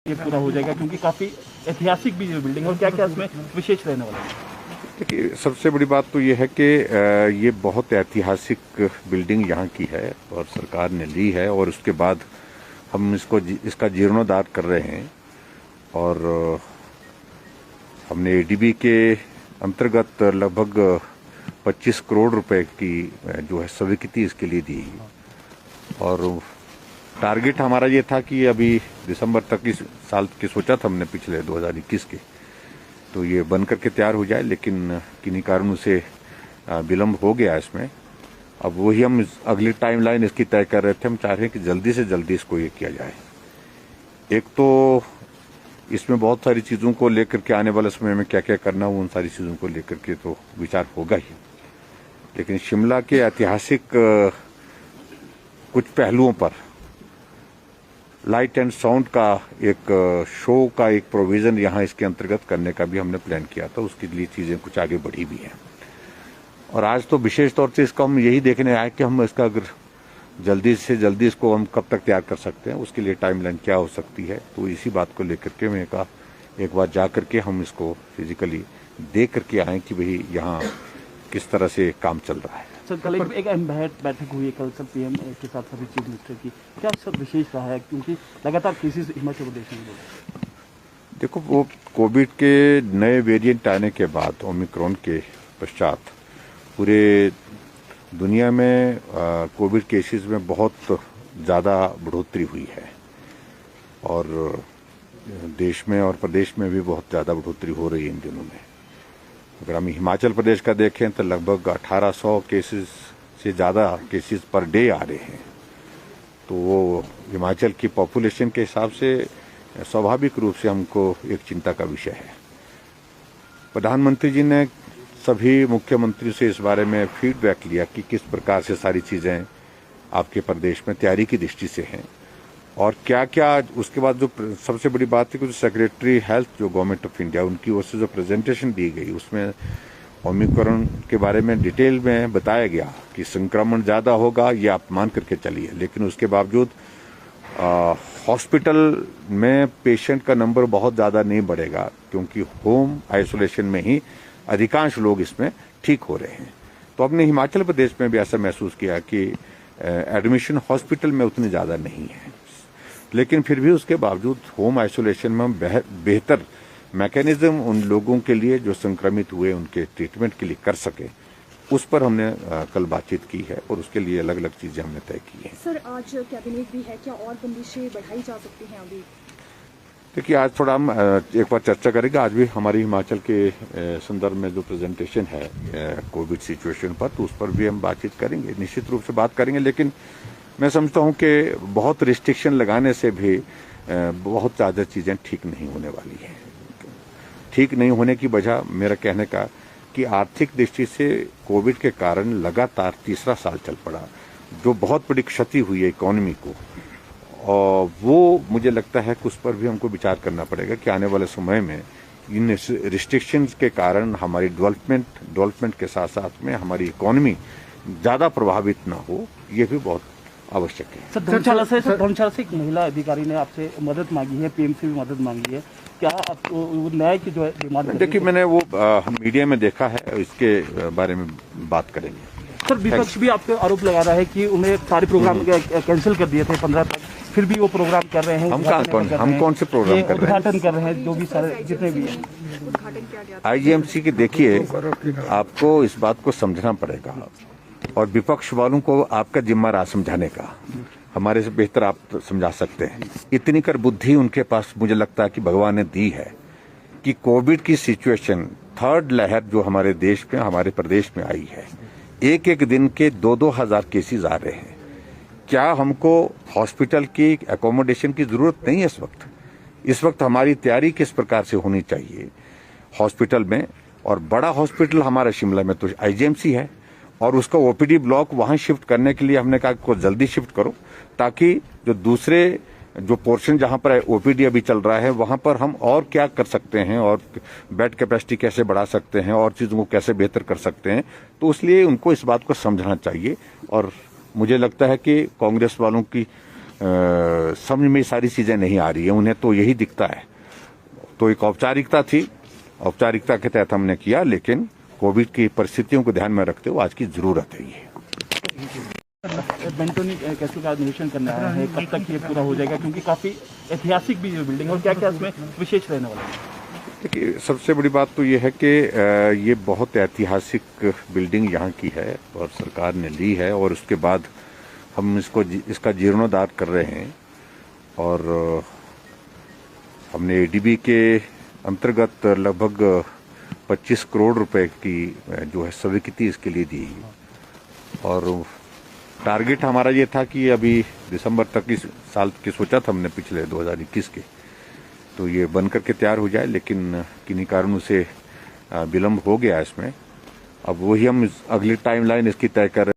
ये पूरा हो जाएगा, क्योंकि काफ़ी ऐतिहासिक भी बिल्डिंग है, और क्या क्या इसमें विशेष रहने वाला है? देखिए, सबसे बड़ी बात तो ये है कि ये बहुत ऐतिहासिक बिल्डिंग यहाँ की है और सरकार ने ली है, और उसके बाद हम इसका जीर्णोद्धार कर रहे हैं। और हमने एडीबी के अंतर्गत लगभग 25 करोड़ रुपए की जो है स्वीकृति इसके लिए दी, और टारगेट हमारा ये था कि अभी दिसंबर तक इस साल की सोचा था हमने, पिछले 2021 के, तो ये बन करके तैयार हो जाए, लेकिन किन्हीं कारणों से विलम्ब हो गया इसमें। अब वही हम अगली टाइमलाइन इसकी तय कर रहे थे। हम चाह रहे हैं कि जल्दी से जल्दी इसको ये किया जाए। एक तो इसमें बहुत सारी चीज़ों को लेकर के आने वाले समय में क्या क्या करना हो, उन सारी चीज़ों को लेकर के तो विचार होगा ही, लेकिन शिमला के ऐतिहासिक कुछ पहलुओं पर लाइट एंड साउंड का एक शो का एक प्रोविज़न यहाँ इसके अंतर्गत करने का भी हमने प्लान किया था। उसके लिए चीज़ें कुछ आगे बढ़ी भी हैं, और आज तो विशेष तौर से इसका हम यही देखने आए कि हम इसका अगर जल्दी से जल्दी इसको हम कब तक तैयार कर सकते हैं, उसके लिए टाइमलाइन क्या हो सकती है। तो इसी बात को लेकर के मैं कहा एक बार जा करके हम इसको फिजिकली देख करके आए कि भाई यहाँ किस तरह से काम चल रहा है। सर, कल एक अहम बैठक हुई है कल सर पीएम के साथ सभी चीफ मिनिस्टर की, क्या सब विशेष रहा है, क्योंकि लगातार केसेस हिमाचल प्रदेश में बढ़? देखो, वो कोविड के नए वेरिएंट आने के बाद, ओमिक्रॉन के पश्चात, पूरे दुनिया में कोविड केसेस में बहुत ज़्यादा बढ़ोतरी हुई है, और देश में और प्रदेश में भी बहुत ज़्यादा बढ़ोतरी हो रही है इन दिनों में। अगर हम हिमाचल प्रदेश का देखें तो लगभग 1800 केसेस से ज़्यादा केसेस पर डे आ रहे हैं। तो वो हिमाचल की पॉपुलेशन के हिसाब से स्वाभाविक रूप से हमको एक चिंता का विषय है। प्रधानमंत्री जी ने सभी मुख्यमंत्रियों से इस बारे में फीडबैक लिया कि किस प्रकार से सारी चीज़ें आपके प्रदेश में तैयारी की दृष्टि से हैं, और क्या क्या। उसके बाद जो सबसे बड़ी बात है कि जो सेक्रेटरी हेल्थ जो गवर्नमेंट ऑफ इंडिया, उनकी ओर से जो प्रेजेंटेशन दी गई, उसमें ओमिक्रॉन के बारे में डिटेल में बताया गया कि संक्रमण ज़्यादा होगा, ये आप मान करके चलिए, लेकिन उसके बावजूद हॉस्पिटल में पेशेंट का नंबर बहुत ज़्यादा नहीं बढ़ेगा, क्योंकि होम आइसोलेशन में ही अधिकांश लोग इसमें ठीक हो रहे हैं। तो हमने हिमाचल प्रदेश में भी ऐसा महसूस किया कि एडमिशन हॉस्पिटल में उतनी ज़्यादा नहीं है, लेकिन फिर भी उसके बावजूद होम आइसोलेशन में हम बेहतर मैकेनिज्म उन लोगों के लिए जो संक्रमित हुए उनके ट्रीटमेंट के लिए कर सके, उस पर हमने कल बातचीत की है, और उसके लिए अलग अलग चीज़ें हमने तय की हैं। सर, आज कैबिनेट भी है, क्या और बंदिशें बढ़ाई जा सकती हैं अभी? देखिए, आज थोड़ा हम एक बार चर्चा करेंगे। आज भी हमारी हिमाचल के संदर्भ में जो प्रेजेंटेशन है कोविड सिचुएशन पर, तो उस पर भी हम बातचीत करेंगे, निश्चित रूप से बात करेंगे। लेकिन मैं समझता हूं कि बहुत रिस्ट्रिक्शन लगाने से भी बहुत ज़्यादा चीज़ें ठीक नहीं होने वाली हैं। ठीक नहीं होने की वजह मेरा कहने का कि आर्थिक दृष्टि से कोविड के कारण लगातार तीसरा साल चल पड़ा, जो बहुत बड़ी क्षति हुई है इकोनॉमी को, और वो मुझे लगता है कि उस पर भी हमको विचार करना पड़ेगा कि आने वाले समय में इन रिस्ट्रिक्शंस के कारण हमारी डेवलपमेंट के साथ साथ में हमारी इकोनॉमी ज़्यादा प्रभावित ना हो, ये भी बहुत आवश्यक है। सर, धर्मशाला से एक महिला अधिकारी ने आपसे मदद मांगी है, पीएम से भी मदद मांगी है, क्या आप न्याय की जो है डिमांड? देखिए, मैंने वो मीडिया में देखा है, इसके बारे में बात करेंगे। सर, विपक्ष भी आपको आरोप लगा रहा है कि उन्हें सारे प्रोग्राम कैंसिल कर दिए थे 15 तक, फिर भी वो प्रोग्राम कर रहे हैं। हम कौन से प्रोग्राम कर रहे हैं? उद्घाटन कर रहे हैं, जो भी सारे जितने भी हैं आईजीएमसी की। देखिए, आपको इस बात को समझना पड़ेगा, और विपक्ष वालों को आपका जिम्मा रहा समझाने का। हमारे से बेहतर आप समझा सकते हैं। इतनी कर बुद्धि उनके पास मुझे लगता है कि भगवान ने दी है कि कोविड की सिचुएशन, थर्ड लहर जो हमारे देश में, हमारे प्रदेश में आई है, एक एक दिन के 2-2 हज़ार केसेस आ रहे हैं। क्या हमको हॉस्पिटल की एकोमोडेशन की जरूरत नहीं है इस वक्त हमारी तैयारी किस प्रकार से होनी चाहिए हॉस्पिटल में? और बड़ा हॉस्पिटल हमारा शिमला में तो आईजीएमसी है, और उसका ओपीडी ब्लॉक वहां शिफ्ट करने के लिए हमने कहा को जल्दी शिफ्ट करो, ताकि जो दूसरे जो पोर्शन जहां पर ओपीडी अभी चल रहा है वहां पर हम और क्या कर सकते हैं, और बेड कैपेसिटी कैसे बढ़ा सकते हैं, और चीज़ों को कैसे बेहतर कर सकते हैं। तो इसलिए उनको इस बात को समझना चाहिए, और मुझे लगता है कि कांग्रेस वालों की समझ में सारी चीजें नहीं आ रही है, उन्हें तो यही दिखता है। तो एक औपचारिकता थी, औपचारिकता के तहत हमने किया, लेकिन कोविड की परिस्थितियों को ध्यान में रखते हुए आज की जरूरत है ये। बेंटोनी कैसल का निरीक्षण करना है, कब तक ये पूरा हो जाएगा, क्योंकि काफी ऐतिहासिक भी ये बिल्डिंग और क्या क्या इसमें विशेष रहने वाला है? देखिए, सबसे बड़ी बात तो ये है कि ये बहुत ऐतिहासिक बिल्डिंग यहाँ की है और सरकार ने ली है, और उसके बाद हम इसका जीर्णोद्धार कर रहे हैं। और हमने एडीबी के अंतर्गत लगभग 25 करोड़ रुपए की जो है स्वीकृति इसके लिए दी, और टारगेट हमारा ये था कि अभी दिसंबर तक इस साल की सोचा था हमने, पिछले 2021 के, तो ये बनकर के तैयार हो जाए, लेकिन किन्हीं कारणों से विलंब हो गया इसमें। अब वही हम अगली टाइमलाइन इसकी तय कर रहे हैं।